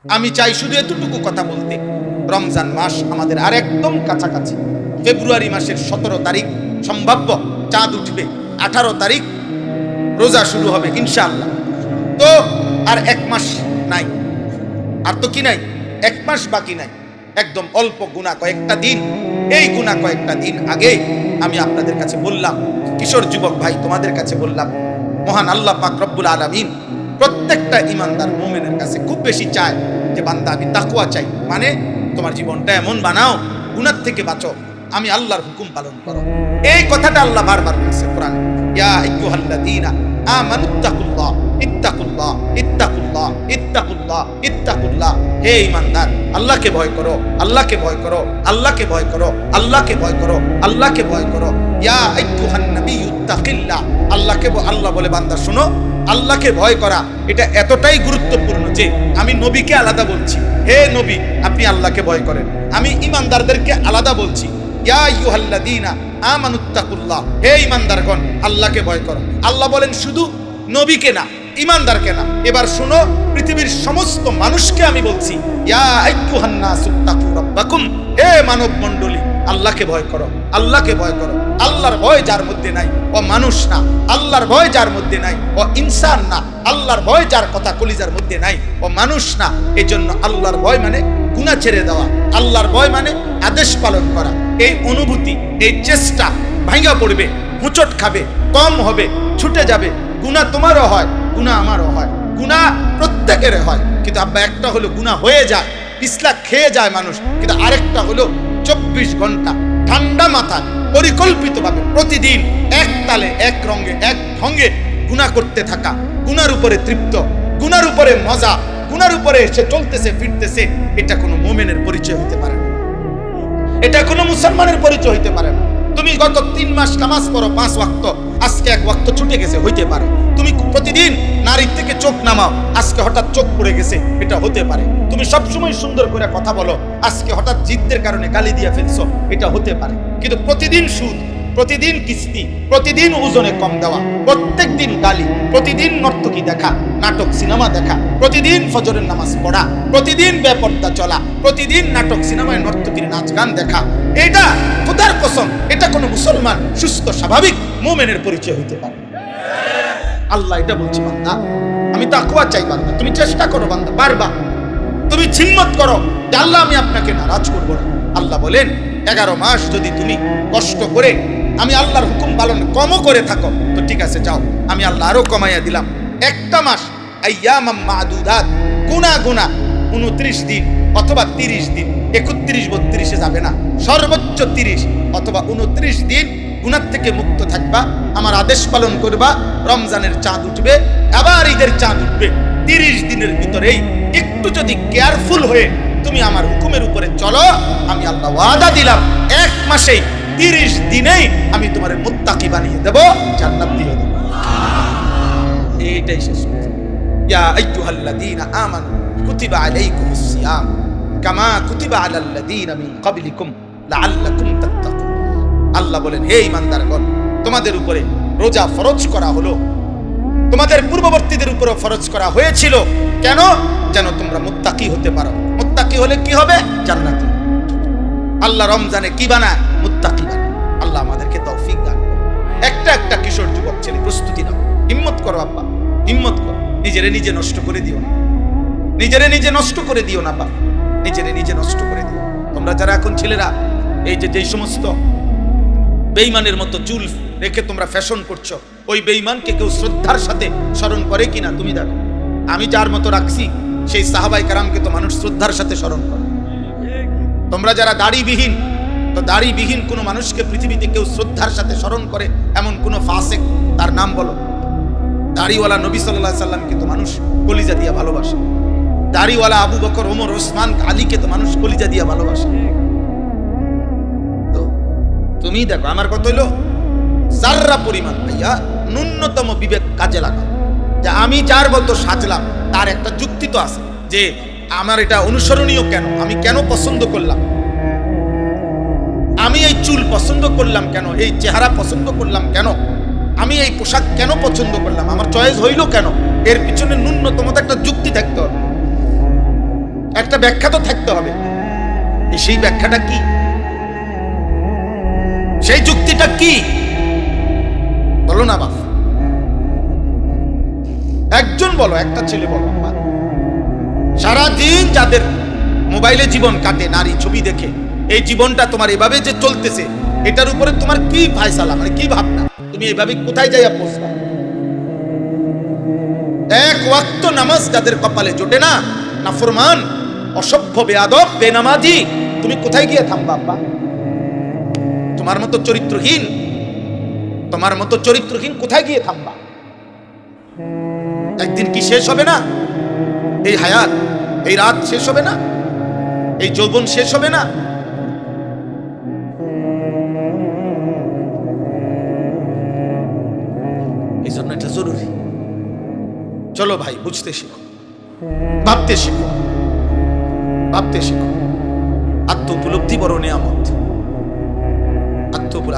আমি চাই শুধু এতটুকু কথা বলতে, রমজান মাস আমাদের আর একদম কাছাকাছি। ফেব্রুয়ারি মাসের 17 তারিখ সম্ভাব্য চাঁদ উঠবে, 18 তারিখ রোজা শুরু হবে ইনশাআল্লাহ। তো আর এক মাস নাই, আর তো কি নাই, এক মাস বাকি নাই, একদম অল্প গুনাহ কয়েকটা দিন। এই গুনাহ কয়েকটা দিন আগে আমি আপনাদের কাছে বললাম, কিশোর যুবক ভাই তোমাদের কাছে বললাম, মহান আল্লাহ পাক রব্বুল আলামিন প্রত্যেকটা ঈমানদার মুমিনের কাছে খুব বেশি চায় যে বান্দা আমি তাকওয়া চাই, মানে তোমার জীবনটা এমন বানাও, গুনাহ থেকে বাঁচো, আমি আল্লাহর হুকুম পালন করো। এই কথাটা আল্লাহ বারবার বলছে কোরআনে, ইয়া আইয়ুহাল্লাযীনা আমানুত্তাকুল্লাহ ইত্তাকুল্লাহ ইত্তাকুল্লাহ ইত্তাকুল্লাহ ইত্তাকুল্লাহ। হে ঈমানদার, আল্লাহকে ভয় করো, আল্লাহকে ভয় করো, আল্লাহকে ভয় করো, আল্লাহকে ভয় করো, আল্লাহকে ভয় করো। ইয়া আইয়ুহান নাবিয়্যুত্তাকিল্লাহ। আল্লাহ বলে বান্দা শোনো, আল্লাহকে ভয় করা এটা এতটাই গুরুত্বপূর্ণ যে আমি নবীকে আলাদা বলছি, হে নবী আপনি আল্লাহকে ভয় করেন। আমি ঈমানদারদেরকে আলাদা বলছি, ইয়া আইয়ুহাল্লাযীনা আমানুত্তাকুল্লাহ। হে ঈমানদারগণ আল্লাহকে ভয় করো। আল্লাহ বলেন শুধু নবীকে না, ঈমানদারকে না। এবার শুনো, পৃথিবীর সমস্ত মানুষকে আমি বলছি, ইয়া আইয়ুহান নাসুত্তাকু রাব্বাকুম। হে মানব মণ্ডলী আল্লাহকে ভয় করো, আল্লাহকে ভয় করো। আল্লাহর ভয় যার মধ্যে নাই ও মানুষ না, আল্লাহর ভয় যার মধ্যে নাই ও ইনসান না, আল্লাহর ভয় যার কথা কলিজার মধ্যে নাই ও মানুষ না। এজন্য আল্লাহর ভয় মানে গুনাহ ছেড়ে দেওয়া, আল্লাহর ভয় মানে আদেশ পালন করা। এই অনুভূতি, এই চেষ্টা ভাঙা পড়বে, হুঁচট খাবে, কম হবে, ছুটে যাবে। গুনাহ তোমারও হয়, গুনাহ আমারও হয়, গুনাহ প্রত্যেকের হয়। কিন্তু আব্বা একটা হলো গুনাহ হয়ে যায়, পিছলা খেয়ে যায় মানুষ, কিন্তু আরেকটা হলো 24 ঘন্টা ঠান্ডা মাথায় পরিকল্পিতভাবে প্রতিদিন এক তালে এক রঙে এক ঢঙ্গে গুনাহ করতে থাকা, গুনার উপরে তৃপ্ত, গুনার উপরে মজা, গুনার উপরে সে চলতেছে ফিরতেছে। এটা কোনো মুমিনের পরিচয় হতে পারে না, এটা কোনো মুসলমানের পরিচয় হতে পারে না। তুমি গত 3 মাস নামাজ পড়ো 5 ওয়াক্ত, আজকে 1 ওয়াক্ত ছুটে গেছে, হইতে পারে। তুমি প্রতিদিন নারীর থেকে চোখ নামাও, আজকে হঠাৎ চোখ পড়ে গেছে, এটা হতে পারে। তুমি সবসময় সুন্দর করে কথা বলো, আজকে হঠাৎ জিদ্দের কারণে গালি দিয়ে ফেলছো, এটা হতে পারে। কিন্তু প্রতিদিন সুদ, প্রতিদিন কিস্তি, প্রতিদিন ওজনে কম দেওয়া, প্রত্যেক দিন গালি, প্রতিদিন নর্তকী দেখা, নাটক সিনেমা দেখা, প্রতিদিন ফজরের নামাজ পড়া, প্রতিদিন বেপর্দা চলা, প্রতিদিন নাটক সিনেমায় নর্তকীর নাচ গান দেখা, এটা খোদার কসম এটা কোনো মুসলমান সুস্থ স্বাভাবিক মুমিনের পরিচয় হইতে পারে। আল্লাহ এটা বলছে, বান্দা আমি তাকওয়া চাই, বান্দা তুমি চেষ্টা করো, বান্দা বারবার তুমি হিম্মত করো যে আল্লাহ আমি আপনাকে নারাজ করব না। আল্লাহ বলেন 11 মাস যদি তুমি কষ্ট করে আমি আল্লাহর হুকুম পালন কমও করে থাকো তো ঠিক আছে, যাও আমি আল্লাহ আরো কমাইয়া দিলাম। একটা মাস আইয়ামাম মাদুদাত, গুনাহ 29 দিন অথবা 30 দিন, 31 32 যাবে না, সর্বোচ্চ 30 অথবা 29 দিন গুনাহ থেকে মুক্ত থাকবা, আমার আদেশ পালন করবা। রমজানের চাঁদ উঠবে, আবার ঈদের চাঁদ উঠবে, 30 দিনের ভিতরেই একটু যদি কেয়ারফুল হয়ে তুমি আমার হুকুমের উপরে চলো, আমি আল্লাহ ওয়াদা দিলাম 1 মাসেই 30 দিনেই আমি তোমার মুত্তাকি বানিয়ে দেব, জান্নাত দিয়ে দেব। এইটাই শেষ। ইয়া আইয়ুহাল্লাযীনা আমানু কুতিবা আলাইকুমুস সিয়াম কামা কুতিবা আলাল্লাযীনা মিন ক্বাবলিকুম লাআল্লাকুম তাত্তাকুন। আল্লাহ বলেন, হে ঈমানদারগণ তোমাদের উপরে রোজা ফরজ করা হলো, তোমাদের পূর্ববর্তীদের উপরে ফরজ করা হয়েছিল। কেন? যেন তোমরা মুত্তাকি হতে পারো। মুত্তাকি হলে কি হবে? জান্নাতি। আল্লাহ রমজানে কি বানায়? মুত্তাকি বানায়। আল্লাহ আমাদেরকে তৌফিক দান করুন। একটা কিশোর যুবক ছেলে প্রস্তুতি নাও, হিম্মত করো আব্বা, হিম্মত করো। নিজেরে নিজে নষ্ট করে দিও না, নিজেরে নিজে নষ্ট করে দিও না বাবা, নিজেরে নিজে নষ্ট করে দিও। তোমরা যারা এখন ছেলেরা এই যেই সমস্ত বেঈমানের মতো চুল রেখে তোমরা ফ্যাশন করছো, ওই বেঈমানকে কেউ শ্রদ্ধার সাথে স্মরণ করে কিনা তুমি দেখো। আমি যার মতো রাখছি সেই সাহাবায়ে কেরামকে তো মানুষ শ্রদ্ধার সাথে স্মরণ করে। তোমরা যারা দাড়িবিহীন, তো দাড়িবিহীন কোনো মানুষকে পৃথিবীতে কেউ শ্রদ্ধার সাথে স্মরণ করে এমন কোন ফাসিক তার নাম বলো? দাড়িওয়ালা নবী সাল্লাল্লাহু আলাইহি সাল্লামকে তো মানুষ কলিজা দিয়ে ভালোবাসে, দাড়িওয়ালা আবু বকর, ওমর, ওসমান, আলীকে তো মানুষ কলিজা দিয়ে ভালোবাসে। তো তুমি দেখো, আমার কথা হইলো যাররা পরিমাণ ভাইয়া ন্যূনতম বিবেক কাজে লাগা, যে আমি যার মতো সাজলাম তার একটা যুক্তি তো আছে, যে আমার এটা অনুসরণীয় কেন, আমি কেন পছন্দ করলাম, আমি এই চুল পছন্দ করলাম কেন, এই চেহারা পছন্দ করলাম কেন, আমি এই পোশাক কেন পছন্দ করলাম, আমার চয়েস হইল কেন, এর পিছনে ন্যূনতম একটা যুক্তি থাকতে হবে। একটা ব্যাখ্যা তো থাকতে হবে। সেই ব্যাখ্যাটা কি, সেই যুক্তিটা কি বলো না বাপ, একজন বলো, একটা ছেলে বলো। সারাদিন যাদের মোবাইলে জীবন কাটে নারী ছবি দেখে, এই জীবনটা তোমার এভাবে যে চলতেছে, এটার উপরে তোমার কি ফায়সালা, মানে কি ভাবনা, তুমি এভাবে কোথায় যাইয়া পৌঁছবা? এক ওয়াক্ত নামাজ যাদের কপালে জোটে না, নাফরমান, অসভ্য, বেয়াদব, বেনামাজি, তুমি কোথায় গিয়ে থামবা আব্বা? তোমার মতো চরিত্রহীন, তোমার মতো চরিত্রহীন কোথায় গিয়ে থামবা? একদিন কি শেষ হবে না? এই হায়াত, এই রাত শেষ হবে না? এই যৌবন শেষ হবে না? এই জন্য এটা জরুরি। চলো ভাই, বুঝতে শিখো, ভাবতে শিখো, ভাবতে শিখো। আত্ম উপলব্ধি বড় নিয়ামত।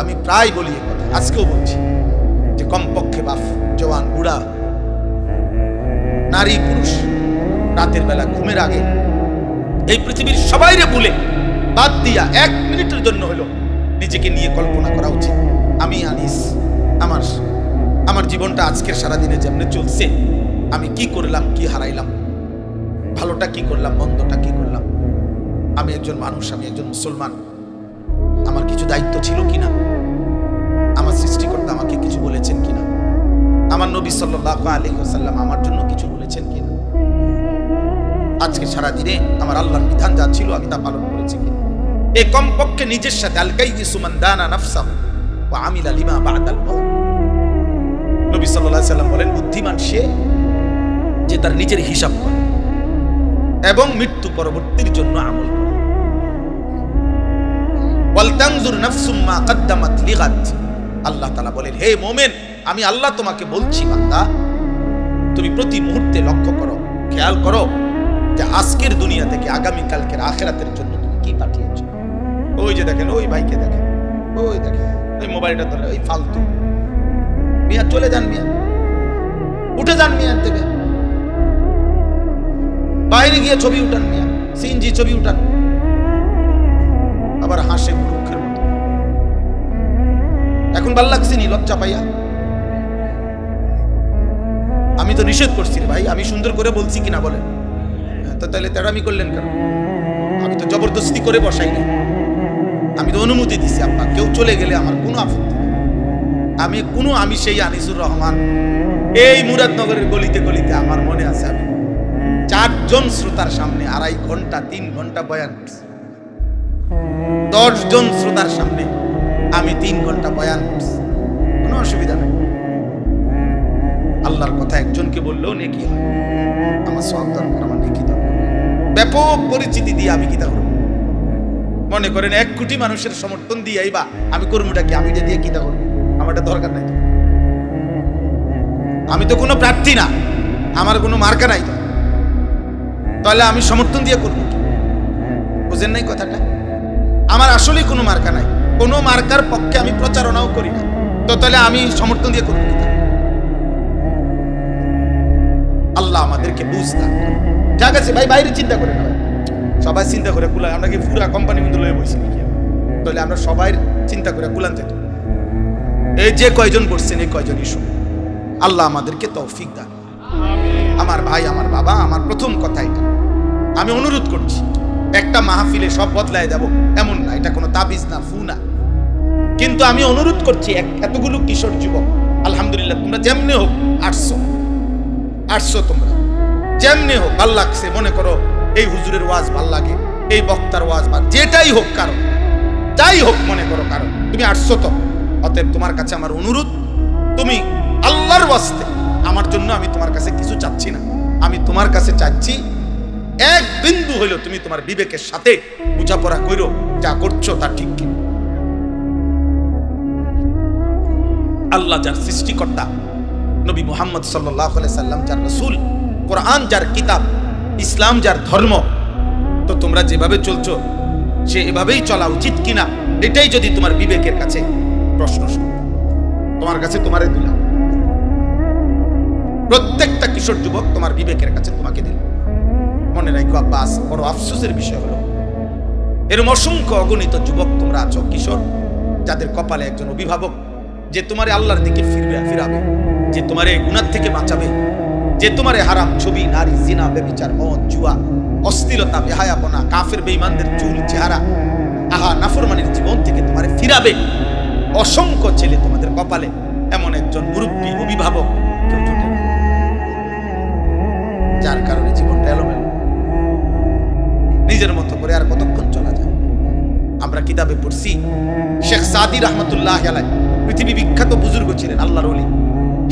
আমি প্রায় বলি এই কথা, আজকেও বলছি যে কমপক্ষে বাপ, জওয়ান, বুড়া, নারী, পুরুষ, রাতের বেলা ঘুমের আগে এই পৃথিবীর সবাইরে ভুলে বাদ দিয়া 1 মিনিটের জন্য হলো নিজেকে নিয়ে কল্পনা করা উচিত। আমি আনিস, আমার জীবনটা আজকের সারাদিনে যেমনে চলছে, আমি কি করলাম, কি হারাইলাম, ভালোটা কি করলাম, মন্দটা কি করলাম। আমি একজন মানুষ, আমি একজন মুসলমান, আমার কিছু দায়িত্ব ছিল কিনা, আমার সৃষ্টিকর্তা আমাকে কিছু বলেছেন কিনা, আমার নবী সাল্লাল্লাহু আলাইহি ওয়াসাল্লাম আমার জন্য কিছু বলেছেন কিনা, আজকে সারাদিনে আমার আল্লাহর বিধান যা ছিল আমি তা পালন করেছি কিনা। এই কমপক্ষে নিজের সাথে আল-কাইয়িসু মান দানা নাফসাহু ওয়া আমিলা লিমা বা'দাল মাউত। নবী সাল্লাল্লাহু আলাইহি ওয়াসাল্লাম বলেন, বুদ্ধিমান সে যে তার নিজের হিসাব করে এবং মৃত্যু পরবর্তীর জন্য আমল করে। ওয়াল তানজুর নাফসুম মা কদ্দামাত লিগাদ। আল্লাহ তাআলা বলেন, হে মুমিন, আমি আল্লাহ তোমাকে বলছি বান্দা, তুমি প্রতি মুহূর্তে লক্ষ্য করো, খেয়াল করো যে আজকের দুনিয়া থেকে আগামী কালকের আখিরাতের জন্য তুমি কি পাঠিয়েছো। ওই যে দেখেন, ওই ভাইকে দেখেন, ওই দেখেন, ওই মোবাইলটা ধরে, ওই ফালতু মিয়া, চলে যান মিয়া, উঠে যান মিয়া, দেবে বাইরে গিয়ে ছবি উঠান মিয়া, সিএনজি ছবি উঠান, আবার হাসে মূর্খের মতো। এখন ভাল লাগছে নি লজ্জা পাইয়া? আমি তো নিষেধ করছি রে ভাই, আমি সুন্দর করে বলছি কিনা বলেন? তো তাহলে তেড়ামি করলেন কেন? আমি তো জবরদস্তি করে বসাই না, আমি তো অনুমতি দিছি। আব্বা কেউ চলে গেলে আমার কোনো আপত্তি নেই। আমি সেই আনিসুর রহমান, এই মুরাদনগরের গলিতে গলিতে আমার মনে আছে আমি 4 জন শ্রোতার সামনে 2.5 ঘন্টা 3 ঘন্টা বয়ান করছি। 10 জন শ্রোতার সামনে আমি 3 ঘন্টা বয়ান করছি, কোনো অসুবিধা নেই। আল্লাহর কথা একজনকে বললেও নেকি হয়, আমার সওয়াব দরকার, আমার নেকি দরকার। ব্যাপক পরিচিতি দিয়ে আমি কিতা করব? মনে করেন 1 কোটি মানুষের সমর্থন দিয়ে আইবা, আমি কর্মটা কি, আমি এটা দিয়ে কিতা করব? আমারটা দরকার নাই তো। আমি তো কোনো প্রার্থী না, আমার কোনো মার্কা নাই তো, তাহলে আমি সমর্থন দিয়ে করব কি? বুঝেন নাই কথাটা? আমার আসলেই কোনো মার্কা নাই, কোনো মার্কার পক্ষে আমি প্রচারণাও করি না, তো তাহলে আমি সমর্থন দিয়ে করব কি? আল্লাহ আমাদেরকে বুঝতাম। ঠিক আছে ভাই, বাইরে চিন্তা করে না, সবাই চিন্তা করে কুলায়, আমরা কি পুরা কোম্পানি কিন্তু লয়ে বসি নাকি? তাহলে আমরা সবাই চিন্তা করে কুলান যেত। এই যে কয়জন বসছেন, এই কয়জনই শুন, আল্লাহ আমাদেরকে তৌফিক দান। আমার ভাই, আমার বাবা, আমার প্রথম কথা এটা, আমি অনুরোধ করছি, একটা মাহফিলে সব বদলায় যাব এমন না, এটা কোনো তাবিজ না, ফু না, কিন্তু আমি অনুরোধ করছি এতগুলো কিশোর যুবক, আলহামদুলিল্লাহ, তোমরা যেমনি হোক আসছো, তোমরা যেমনি হোক, ভাল লাগছে, মনে করো এই হুজুরের ওয়াজ ভাল লাগে, এই বক্তার ওয়াজ ভাল, যেটাই হোক, কারণ যাই হোক, মনে করো কারণ তুমি আসছো তো, অতএব তোমার কাছে আমার অনুরোধ, তুমি আল্লাহর ওয়াস্তে, আমার জন্য আমি তোমার কাছে কিছু চাচ্ছি না, আমি তোমার কাছে চাচ্ছি 1 বিন্দু হইলো তুমি তোমার বিবেকের সাথে বোঝাপড়া করো, যা করছো তা ঠিক কি। আল্লাহ যার সৃষ্টিকর্তা, নবী মুহাম্মদ সাল্লাল্লাহু আলাইহি সাল্লাম যার রাসূল, কোরআন যার কিতাব, ইসলাম যার ধর্ম, তো তোমরা যেভাবে চলছো সে এভাবেই চলা উচিত কিনা, এটাই যদি তোমার বিবেকের কাছে প্রশ্ন, তোমার কাছে তোমারে দিলাম, প্রত্যেকটা কিশোর যুবক তোমার বিবেকের কাছে তোমাকে দিল, মনে রাখো আব্বাস, বড় আফসোসের বিষয় হলো এরকম অসংখ্য অগণিত যুবক তোমরা আছো, কিশোর, যাদের কপালে একজন অভিভাবক যে তোমারে আল্লাহর দিকে ফিরাবে, যে তোমারে গুনাহ থেকে বাঁচাবে, যে তোমারে হারাম ছবি, নারী, জিনা, ব্যভিচার, মদ, জুয়া, অশ্লীলতা, বেহায়াপনা, কাফের বেঈমানদের চুল চেহারা, আহা নাফরমানির জীবন থেকে তোমারে ফিরাবে। অসংখ্য ছেলে তোমাদের কপালে, এমন একজন মুরব্বী অভিভাবক কেউ জুটে না, যার কারণে জীবনটা এলোমেলো, নিজের মতো করে আর কতক্ষণ চলা যায়। আমরা কিতাবে পড়ছি শেখ সাদি রহমতুল্লাহ আলাইহি, পৃথিবী বিখ্যাত বুজুর্গ ছিলেন, আল্লাহর ওলি।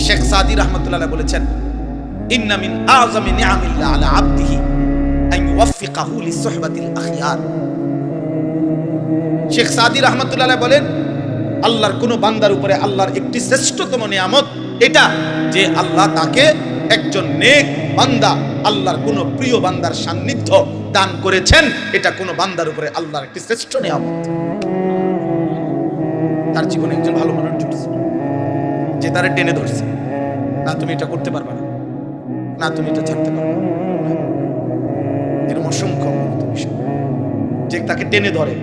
শেখ সাদি রহমতুল্লাহ আলাইহি বলেছেন, ইন্না মিন আযমি নিআমিল্লাহ আলা আবদিহি আন ইউওয়াফিকাহু লিসুহবাতিল আখিয়ার। শেখ সাদি রহমতুল্লাহ আলাইহি বলেন, আল্লাহর কোন বান্দার উপরে আল্লাহর একটি শ্রেষ্ঠতম নিয়ামত এটা যে আল্লাহ তাকে একজন নেক বান্দা, আল্লাহর কোন প্রিয় বান্দার সান্নিধ্য দান করেছেন। এটা কোন বান্দার উপরে আল্লাহর একটি শ্রেষ্ঠ নিয়ামত। তার জীবনে একজন ভালো মানুষ জুটেছে যে তারে টেনে ধরছে, না তুমি এটা করতে পারবে না, না তুমি এটা ছাড়তে পারবে না। এরকম অসংখ্য বিষয় যে তাকে টেনে ধরে,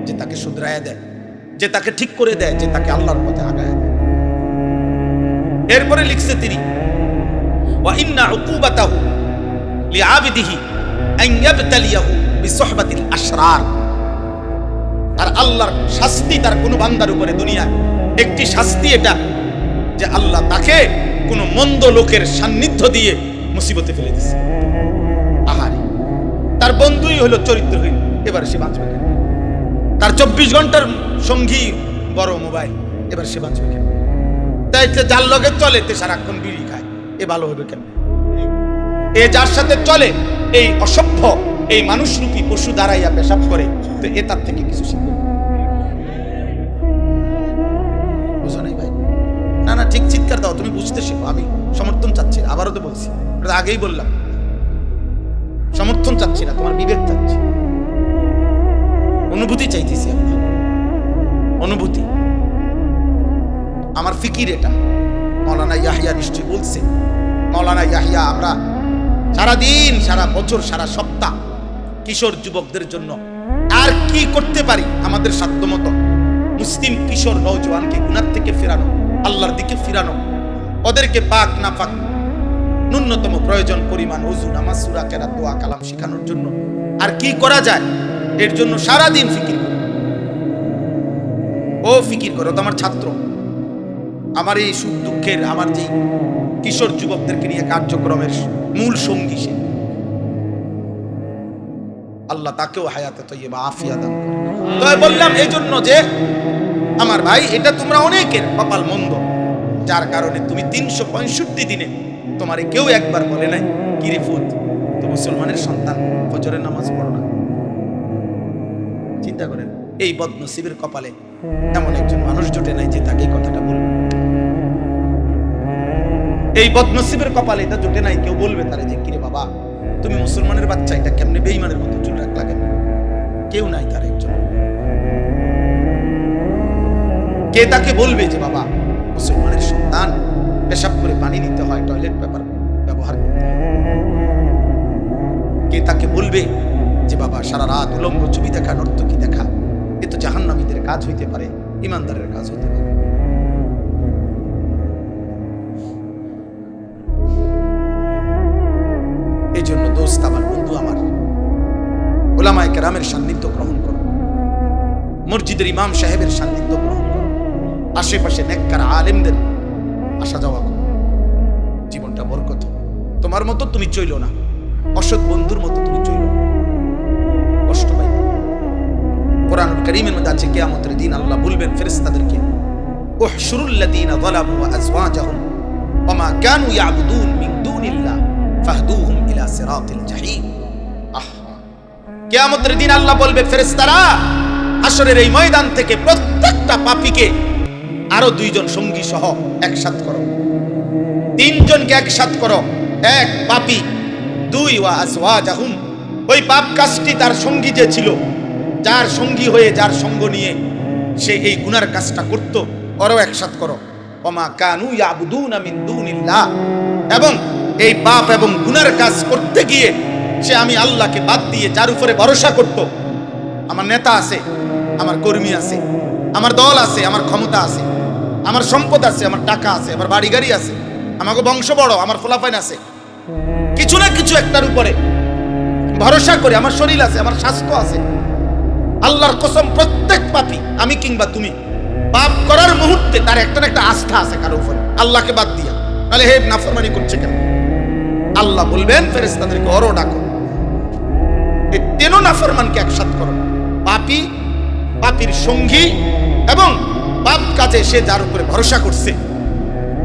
যে তাকে শুধরায়া দেয়, যে তাকে ঠিক করে দেয়, যে তাকে আল্লাহর পথে আগায় দেয়। এরপরে লিখছে তিনি, ওয়া ইন্না উকুবাতাহু লিআবিদিহি আন ইয়াবতালিয়াহু বিসুহবাতিল আশরার। আর আল্লাহর শাস্তি তার কোন বান্দার উপরে দুনিয়ায় একটি শাস্তি এটা যে আল্লাহ তাকে কোন মন্দ লোকের সান্নিধ্য দিয়ে মুসিবতে ফেলে দিয়েছে। আহারে, তার বন্ধুই হলো চরিত্রহীন, এবার সে বাঁচবে কেন? তার 24 ঘন্টার সঙ্গী বড় মোবাইল, এবার সে বাঁচবে কেন? তাই যার লগে চলে তে সারাক্ষণ বিড়ি খায়, এ ভালো হবে কেন? এ যার সাথে চলে এই অসভ্য, এই মানুষরূপী পশু দাঁড়াইয়া পেশাব করে, তো এ তার থেকে কিছু শিখবে? বুঝো নাই ভাই? না না, ঠিক চিৎকার দাও, তুমি বুঝতে শেখো। আমি সমর্থন চাচ্ছি না, আবারও তো বলছি, আগেই বললাম সমর্থন চাচ্ছি না, তোমার বিবেক চাচ্ছি, অনুভূতি চাইতেছি। আমরা অনুভূতি, আমার ফিকির এটা। মাওলানা ইয়াহিয়া নিশ্চয় বলছে, মাওলানা ইয়াহিয়া, আমরা সারাদিন, সারা বছর, সারা সপ্তাহ কিশোর যুবকদের জন্য আর কি করতে পারি আমাদের সাধ্যমতো মুসলিম কিশোর নওজওয়ানকে গুনাহ থেকে ফেরানো, আল্লাহর দিকে ফিরানো, ওদেরকে পাক না পাক ন্যূনতম প্রয়োজন পরিমাণ ওযু, নামাজ, সূরা, কেরাত, দোয়া, কালাম শেখানোর জন্য আর কি করা যায়, এর জন্য সারাদিন ফিকির করো। ও ফিকির করো, তো আমার ছাত্র, আমার এই সুখ দুঃখের, আমার যে কিশোর যুবকদেরকে নিয়ে কার্যক্রমের মূল সঙ্গী সে। আল্লাহ তাকেও হায়াতে তয়্যিবা আফিয়া দান করে। তো বললাম এই জন্য যে আমার ভাই, এটা তোমরা অনেকের কপাল মন্দ, যার কারণে তুমি 365 দিনে তোমারে কেউ একবার বলে নাই, কি রে ফুত, তো মুসলমানের সন্তান ফজরের নামাজ পড়ো না? চিন্তা করেন, এই বদনসিবের কপালে এমন একজন মানুষ জুটে নাই যে তাকে এই কথাটা বলবে। এই বদনসিবের কপালে এটা জুটে নাই কেউ বলবে তারে যে, কিরে বাবা, তুমি মুসলমানের বাচ্চা, এটা কেমনে বেঈমানের মতো চুল রাখলা কেন? কেউ নাই তার একজন। কে তাকে বলবে যে বাবা, মুসলমানের সন্তান, পেশাব করে পানি নিতে হয়, টয়লেট পেপার ব্যবহার করতে হয়? কে তাকে বলবে যে বাবা, সারা রাত উলঙ্গ ছবি দেখা, নর্তকী দেখা, এ তো জাহান্নামীদের কাজ হইতে পারে, ইমানদারের কাজ হইতে পারে? এই জন্য দোস্ত আমার, বন্ধু আমার, উলামায়ে কেরামের সান্নিধ্য গ্রহণ করো, মসজিদের ইমাম সাহেবের সান্নিধ্য গ্রহণ করো, আশেপাশে নেককার আলেমদের আসা যাওয়া করো, জীবনটা বরকত। তোমার মতো তুমি চইলো না, অসৎ বন্ধুর মতো তুমি চইলো না, কষ্ট পাই। কোরআনুল কারীমের মধ্যে আছে, কিয়ামতের দিন আল্লাহ বলবেন ফেরেশতাদেরকে, উহশুরুল্লাযীনা যালামু ওয়া আযওয়াজাহুম ওয়া মা কানু ইয়াবুদুন মিন দুনিল্লাহ ফাহদুহুম ইলা সিরাতিল জাহিম। কিয়ামতের দিন আল্লাহ বলবে, ফেরেশতারা, হাশরের এই ময়দান থেকে প্রত্যেকটা পাপীকে আরো 2 জন সঙ্গী সহ একসাথ করো, 3 জনকে একসাথ করো, 1 পাপী, 2 ওয়া আযওয়াজাহুম, ওই পাপ কাজটি তার সঙ্গী যে ছিল, যার সঙ্গী হয়ে, যার সঙ্গ নিয়ে সে এই গুনার কাজটা করত, ওরাও একসাথ করো। ওয়া মা কানু ইয়াবুদুনা মিন দুনিল্লাহ, এবং এই পাপ এবং গুনার কাজ করতে গিয়ে সে আমি আল্লাহকে বাদ দিয়ে যার উপরে ভরসা করত, আমার নেতা আছে, আমার কর্মী আছে, আমার দল আছে, আমার ক্ষমতা আছে, আমার সম্পদ আছে, আমার টাকা আছে, আমার বাড়ি গাড়ি আছে, আমাকে বংশ বড়, আমার ফলাফাইন আছে, কিছু না কিছু একটার উপরে ভরসা করে, আমার শরীর আছে, আমার স্বাস্থ্য আছে। আল্লাহর কসম, প্রত্যেক পাপী, আমি কিংবা তুমি, পাপ করার মুহূর্তে তার একটা না একটা আস্থা আছে কারো উপরে, আল্লাহকে বাদ দিয়া। তাহলে হে নাফরমানি করছে কেন? আল্লাহ বলবেন ফেরেশতাদেরকে ওরও ডাকো, এই তেনো নাফরমানকে একসাথ করো। পাপী, পাপীর সঙ্গী এবং পাপ কাজে সে যার উপরে ভরসা করছে,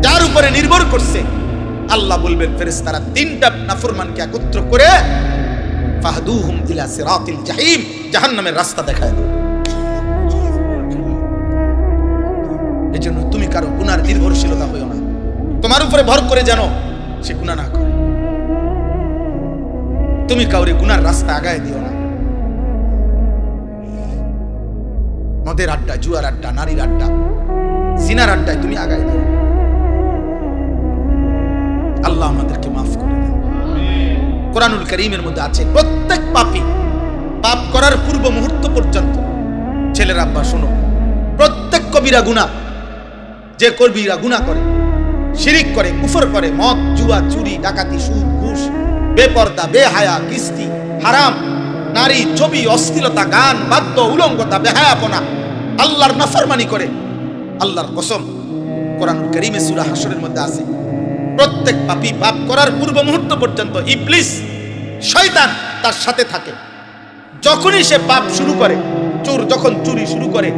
যার উপরে নির্ভর করছে, আল্লাহ বলবেন ফেরেশতারা তিনটা নাফরমানকে একত্র করে ফাহদুহুম ইলা সিরাতিল জাহিম, জাহান্নামের রাস্তা দেখায় দাও। এজন্য তুমি কারো গুনার নির্ভরশীলতা হইও না, তোমার উপরে ভর করে যেন সে গুনাহ না করে। তুমি কাউরে গুনার রাস্তা আগায় দিও না। মদের আড্ডা, জুয়ার আড্ডা, নারীর আড্ডা, জিনার আড্ডায় তুমি আগায় দিও। আল্লাহ আমাদেরকে মাফ করে দেন। কোরআনুল কারীমের মধ্যে আছে প্রত্যেক পাপী পাপ করার পূর্ব মুহূর্ত পর্যন্ত, ছেলের আব্বা শোনো, প্রত্যেক কবিরা গুনাহ, যে কবিরা গুনাহ করে, শিরিক করে, কুফর করে, মদ, জুয়া, চুরি, ডাকাতি, সুদ, ঘুষ, বেপর্দা, বেহায়া, কিস্তি, হারাম, নারী, ছবি, অশ্লীলতা, গান, বাদ্য, উলঙ্গতা, বেহায়াপনা, আল্লাহর নাফরমানি করে, আল্লাহর কসম কোরআনুল কারীমে সূরা হাশরের মধ্যে আছে প্রত্যেক পাপী পাপ করার পূর্ব মুহূর্ত পর্যন্ত ইবলিস, শয়তান তার সাথে থাকে। যখনই সে পাপ শুরু করে, চোর যখন চুরি শুরু করে,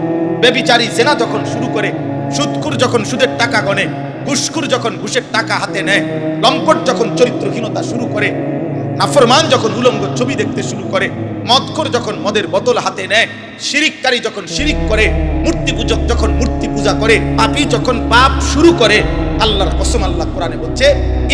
ব্যভিচারী জেনা যখন শুরু করে, সুদখোর যখন সুদের টাকা গনে, ঘুষখোর যখন ঘুষের টাকা হাতে নেয়, লম্পট যখন চরিত্রহীনতা শুরু করে, নাফরমান যখন উলঙ্গ ছবি দেখতে শুরু করে, মদখোর যখন মদের বোতল হাতে নেয়, শিরিককারী যখন শিরিক করে, মূর্তি পূজক যখন মূর্তি পূজা করে, পাপী যখন পাপ শুরু করে, আল্লাহর কসম আল্লাহ কোরআনে বলছে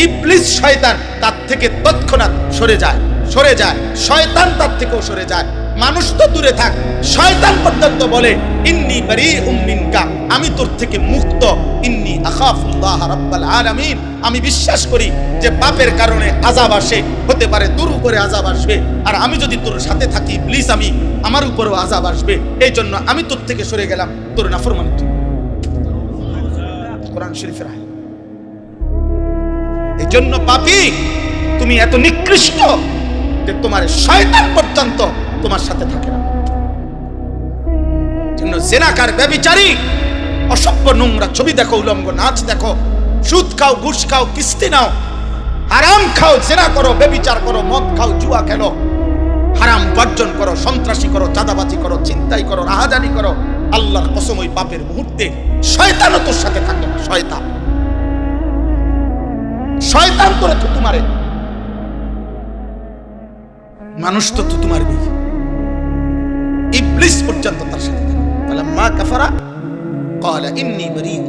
ইবলিস, শয়তান তার থেকে তৎক্ষণাৎ সরে যায়, সরে যায়, শয়তান তার থেকেও সরে যায়। মানুষ তো দূরে থাক, শয়তান পর্যন্ত বলে ইন্নী বারীউম মিনকা, আমি তোর থেকে মুক্ত, ইন্নী আখাফুল্লাহ রাব্বাল আলামিন, আমি বিশ্বাস করি যে পাপের কারণে আযাব আসে, হতে পারে তোর উপরে আযাব আসবে, আর আমি যদি তোর সাথে থাকি ইবলিস, আমি আমার উপরেও আযাব আসবে, এই জন্য আমি তোর থেকে সরে গেলাম, তোর নাফরমানি। কোরআন শরীফের আয়াত। এই জন্য পাপী তুমি এত নিকৃষ্ট যে তোমার শয়তান পর্যন্ত তোমার সাথে থাকে না। জন্য জেনাকার, ব্যভিচারী, অসভ্য, নোংরা ছবি দেখো, উলঙ্গ নাচ দেখো, সুদ খাও, ঘুষ খাও, কিস্তি নাও, হারাম খাও, জেনা করো, ব্যভিচার করো, মদ খাও, জুয়া খেলো, হারাম উপার্জন করো, সন্ত্রাসী করো, চাঁদাবাজি করো, চিন্তাই করো, রাহাজানি করো, আল্লাহর কসম ওই পাপের মুহূর্তে শয়তানও তোর সাথে থাকে না। শয়তান, শয়তান করে তো তোমারে, মানুষ তো তোমার বিয়ে, ইবলিস পর্যন্ত তার সাথে থাকে। ফালাম্মা কাফারা ক্বালা ইন্নী বারীউম